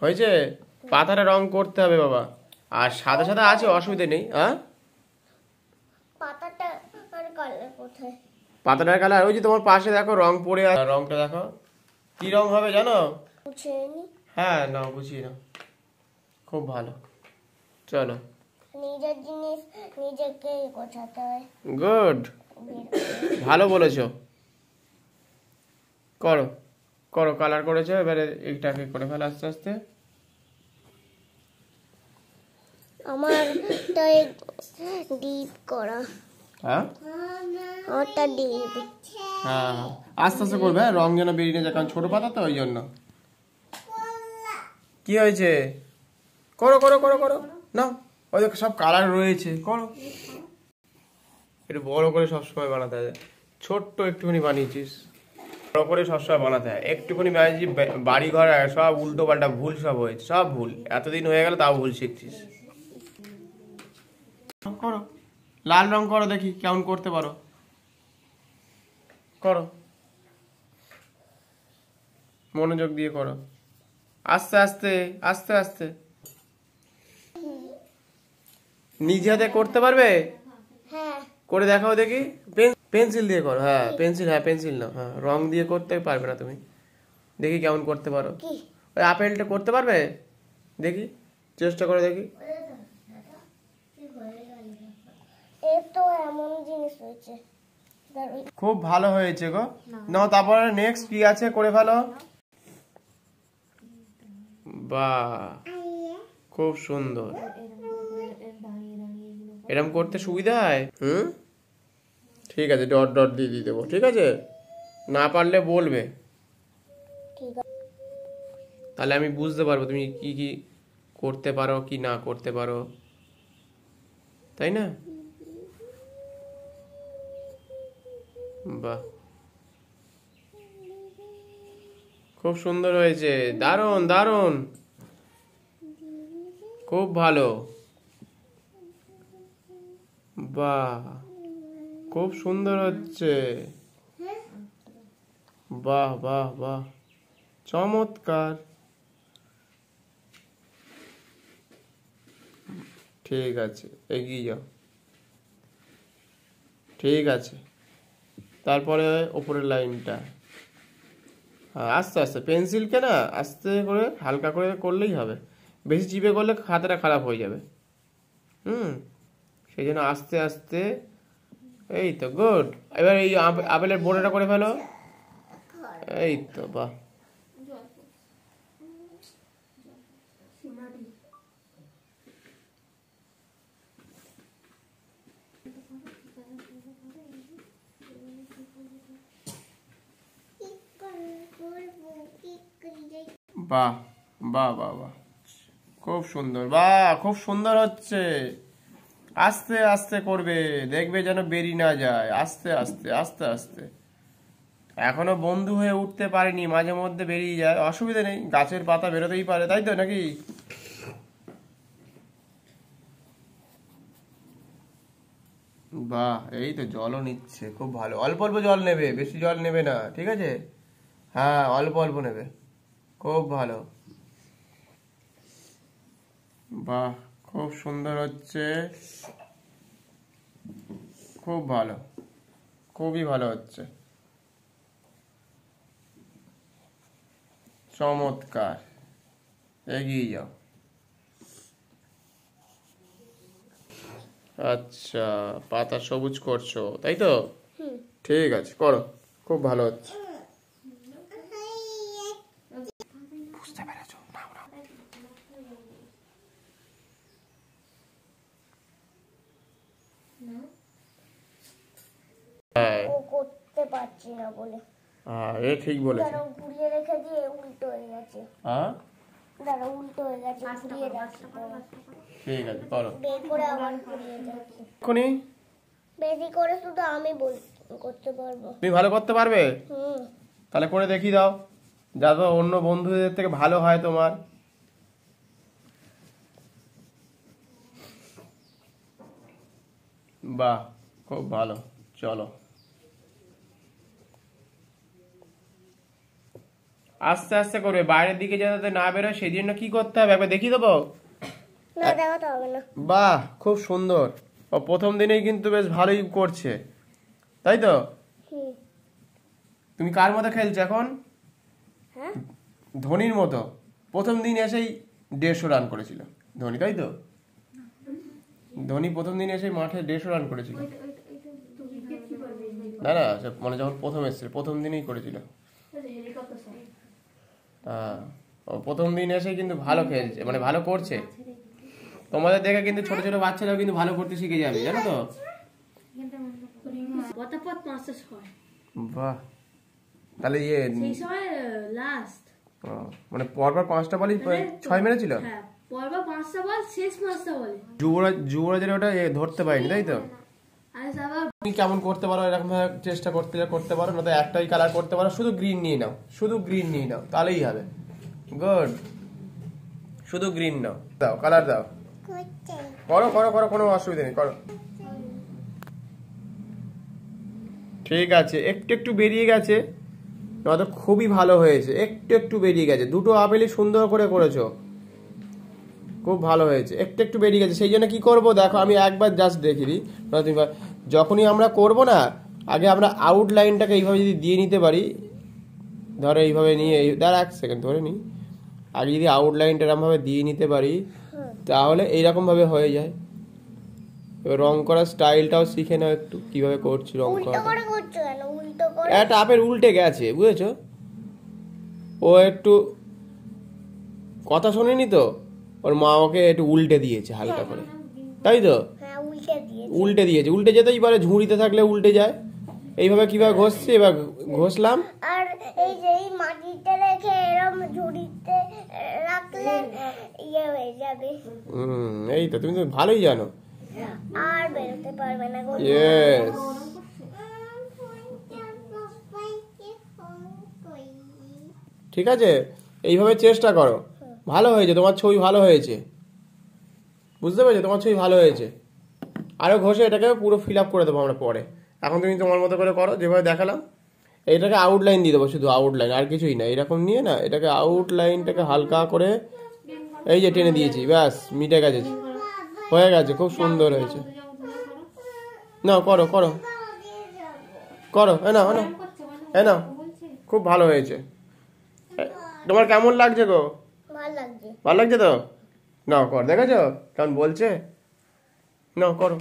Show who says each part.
Speaker 1: হয়েছে? পাতাটা রং করতে হবে বাবা। আর সাদা সাদা আছে, অসুবিধা নেই। হ্যাঁ,
Speaker 2: পাতাটা আর কালার কোথায়?
Speaker 1: পাতাটার কালার ওই যে তোমার পাশে দেখো, রং পড়ে আছে, রংটা দেখো কি রং হবে জানো?
Speaker 2: বুঝিয়ে নি।
Speaker 1: হ্যাঁ, নাও বুঝিয়ে নাও। খুব ভালো, চলো।
Speaker 2: নিজের জিনিস নিজেকে গোছাতে হয়।
Speaker 1: গুড, ভালো বলেছো। করো করো, কালার করেছো, এবারে এইটাকে করে ফেলো আস্তে আস্তে।
Speaker 2: আমার তাই ডিপ করা।
Speaker 1: হ্যাঁ
Speaker 2: আমারটা ডিপ।
Speaker 1: হ্যাঁ, আস্তে আস্তে করবে, হ্যাঁ, রং যেন বেরিয়ে না যায়, কারণ ছোট পাতা তো ওই জন্য। কি হয়েছে? করো করো করো করো, না ওই দেখো সব কালার রয়েছে, করো। একটু বড় করে সবসময় বানাতে হয়, ছোট্ট একটুখানি বানিয়েছিস, বড় করে সবসময় বানাতে হয়। একটুখানি বানিয়েছি, বাড়ি ঘর সব উল্টো পাল্টা ভুল সব হয়েছে, সব ভুল। এতদিন হয়ে গেল তাও ভুল শিখছিস। করো, লাল রং করো, দেখি কেমন করতে পারো, করো, মনোযোগ দিয়ে করো, আস্তে আস্তে আস্তে আস্তে। নিজে হাতে করতে পারবে?
Speaker 2: হ্যাঁ,
Speaker 1: করে দেখাও দেখি। পেন্সিল দিয়ে করো, হ্যাঁ পেন্সিল, হ্যাঁ পেন্সিল নাও, হ্যাঁ রং দিয়ে করতে পারবে না তুমি, দেখি কেমন করতে পারো।
Speaker 2: কি?
Speaker 1: ওই আপেলটা করতে পারবে? দেখি, চেষ্টা করে দেখি।
Speaker 2: এ তো এমন জিনিস হয়েছে।
Speaker 1: খুব ভালো হয়েছে গো। নাও তারপরে নেক্সট কি আছে করে ফেলো। বাহ, খুব সুন্দর। এরকম করতে সুবিধা হয়। হুম, ঠিক আছে, ডট ডট দিয়ে দিয়ে দেবো, ঠিক আছে? না পারলে বলবে,
Speaker 2: ঠিক আছে।
Speaker 1: তাহলে আমি বুঝতে পারবো তুমি কি কি করতে পারো কি না করতে পারো, তাই না? বাহ, খুব সুন্দর হয়েছে, দারুণ দারুণ, খুব ভালো। বাহ, খুব সুন্দর হচ্ছে। বাহ বাহ বাহ, চমৎকার। ঠিক আছে, এগিয়ে যাও। ঠিক আছে, তারপরে ওপরের লাইনটা। হ্যাঁ, আস্তে আস্তে, পেন্সিলকে না আস্তে করে হালকা করে করলেই হবে, বেশি চিপে করলে খাতাটা খারাপ হয়ে যাবে। হুম, সেই জন্য আস্তে আস্তে। এই তো গুড। এবার এই আপেলের বোর্ডটা করে ফেলো। এই তো, বাহ, বাহ বাহ বাহ বাহ, খুব সুন্দর, বাহ খুব সুন্দর হচ্ছে। আস্তে আস্তে করবে, দেখবে যেন বেরিয়ে না যায়, আস্তে আস্তে আস্তে আস্তে। এখনো বন্ধু হয়ে উঠতে পারেনি, মাঝে মধ্যে বেরিয়ে যায়, অসুবিধা নেই, গাছের পাতা বেরোতেই পারে, তাই তো নাকি? বাহ, এই তো জলও নিচ্ছে, খুব ভালো। অল্প অল্প জল নেবে, বেশি জল নেবে না, ঠিক আছে? হ্যাঁ, অল্প অল্প নেবে, খুব ভালো। বাহ, খুব সুন্দর হচ্ছে, খুব ভালো, খুবই ভালো হচ্ছে, চমৎকার। এগিয়ে যাও। আচ্ছা, পাতা সবুজ করছো তাই তো? ঠিক আছে, করো, খুব ভালো হচ্ছে। বুঝতে পেরেছো? নাও নাও। হ্যাঁ,
Speaker 2: ও করতে পারছি না বলে।
Speaker 1: হ্যাঁ, এ ঠিক বলেছে।
Speaker 2: দাঁড়াও, ঘুরিয়ে রেখে দিয়ে উল্টো হয়ে গেছে।
Speaker 1: হ্যাঁ,
Speaker 2: দাঁড়াও, উল্টো হয়ে গেছে, ঘুরিয়ে রাখছি।
Speaker 1: ঠিক আছে, করো
Speaker 2: বের করে আবার ঘুরিয়ে যাচ্ছি।
Speaker 1: এক্ষুনি।
Speaker 2: বেশি করে শুধু আমি করতে পারবো।
Speaker 1: তুমি ভালো করতে পারবে?
Speaker 2: হুম।
Speaker 1: তাহলে করে দেখিয়ে দাও, যাতে অন্য বন্ধুদের থেকে ভালো হয় তোমার। বাহ, খুব ভালো, চলো। আস্তে আস্তে করবে, বাইরের দিকে যাতে না বেরোয় সেই জন্য কি করতে হবে একবার দেখিয়ে দেবো।
Speaker 2: না দেখাতে হবে না।
Speaker 1: বাহ, খুব সুন্দর। ও প্রথম দিনেই কিন্তু বেশ ভালোই করছে, তাই তো?
Speaker 2: হুম।
Speaker 1: তুমি কার মতো খেলছো এখন?
Speaker 2: হ্যাঁ
Speaker 1: ধোনির মতো। প্রথম দিন এসেই 150 রান করেছিল ধোনি, তাই তো? ধোনি প্রথম দিন এসে মাঠে 150 রান করেছিল। না না, মানে যখন প্রথম এসেছিল প্রথম দিনেই করেছিল। হ্যাঁ, ও প্রথম দিন এসে কিন্তু ভালো খেলছে, মানে ভালো করছে। তোমাদের দেখে কিন্তু ছোট ছোট বাচ্চারাও কিন্তু ভালো করতে শিখে যাবে, জানো তো? বাহ, তাহলে
Speaker 3: সেই সময় লাস্ট
Speaker 1: মানে পরপর 5টা বলই 6 মেরেছিল।
Speaker 3: হ্যাঁ, পরপর 5টা বল, শেষ 5টা বলে
Speaker 1: যুবরাজের ওটা ধরতে পারিনি, তাই তো?
Speaker 3: আর আবার
Speaker 1: তুমি কেমন করতে পারো এরকম ভাবে চেষ্টা করতে পারো, না তো একটাই কালার করতে পারো, শুধু গ্রিন নিয়ে নাও, শুধু গ্রিন নিয়ে নাও, তাহলেই হবে। গুড, শুধু গ্রিন নাও, দাও কালার দাও, করো করো করো, কোনো অসুবিধা নেই, করো। ঠিক আছে, একটু একটু বেরিয়ে গেছে, নয়তো খুবই ভালো হয়েছে। একটু একটু বেরিয়ে গেছে, দুটো আপেলই সুন্দর করে করেছো, খুব ভালো হয়েছে। একটু একটু বেরিয়ে গেছে, সেই জন্য কি করব দেখো, আমি একবার জাস্ট দেখি দিই। যখনই আমরা করব না, আগে আমরা আউটলাইনটাকে এইভাবে যদি দিয়ে নিতে পারি, ধরো এইভাবে নিয়ে, দাঁড়া 1 সেকেন্ড ধরে নিই, আগে যদি আউটলাইনটা এরকমভাবে দিয়ে নিতে পারি, তাহলে এইরকম ভাবে হয়ে যায়। এবার রং করার স্টাইলটাও শিখে নাও একটু, কিভাবে করছি রং
Speaker 2: উল্টো
Speaker 1: করা।
Speaker 2: করে করছো কেন? উল্টো করে।
Speaker 1: একটা আপেল উল্টে গেছে, বুঝেছো? ও একটু কথা শোনেনি তো, ওর মা ওকে একটু উল্টে দিয়েছে হালকা করে, তাই তো?
Speaker 2: হ্যাঁ উল্টে দিয়ে।
Speaker 1: উল্টে দিয়েছে, উল্টে যেতেই পারে, ঝুড়িতে থাকলে উল্টে যায়। এইভাবে কিভাবে ঘষছি, এবার ঘষলাম।
Speaker 2: আর এই যে এই মাটিতে রেখে এরম ঝুড়িতে রাখলে ইয়ে হয়ে যাবে,
Speaker 1: এই তো, তুমি তো ভালোই জানো।
Speaker 2: আর বেরোতে পারবে না গো।
Speaker 1: ইয়েস, ঠিক আছে, এইভাবে চেষ্টা করো, ভালো হয়েছে, তোমার ছবি ভালো হয়েছে, বুঝতে পেরেছো? তোমার ছবি ভালো হয়েছে। আরো ঘষে এটাকে পুরো ফিল আপ করে দেবো আমরা পরে। এখন তুমি তোমার মতো করে করো, যেভাবে দেখালাম। এইটাকে আউটলাইন দিয়ে দেবো, শুধু আউটলাইন, আর কিছুই না। এরকম নিয়ে না, এটাকে আউটলাইনটাকে হালকা করে এই যে টেনে দিয়েছি, ব্যাস মিটে গেছে, হয়ে গেছে, খুব সুন্দর হয়েছে। না, করো করো করো, এ নাও এ নাও, খুব ভালো হয়েছে। তোমার কেমন লাগছে গো?
Speaker 2: ভালো লাগছে।
Speaker 1: ভালো লাগছে তো? নাও কর, দেখেছো কেমন বলছে? নাও করো।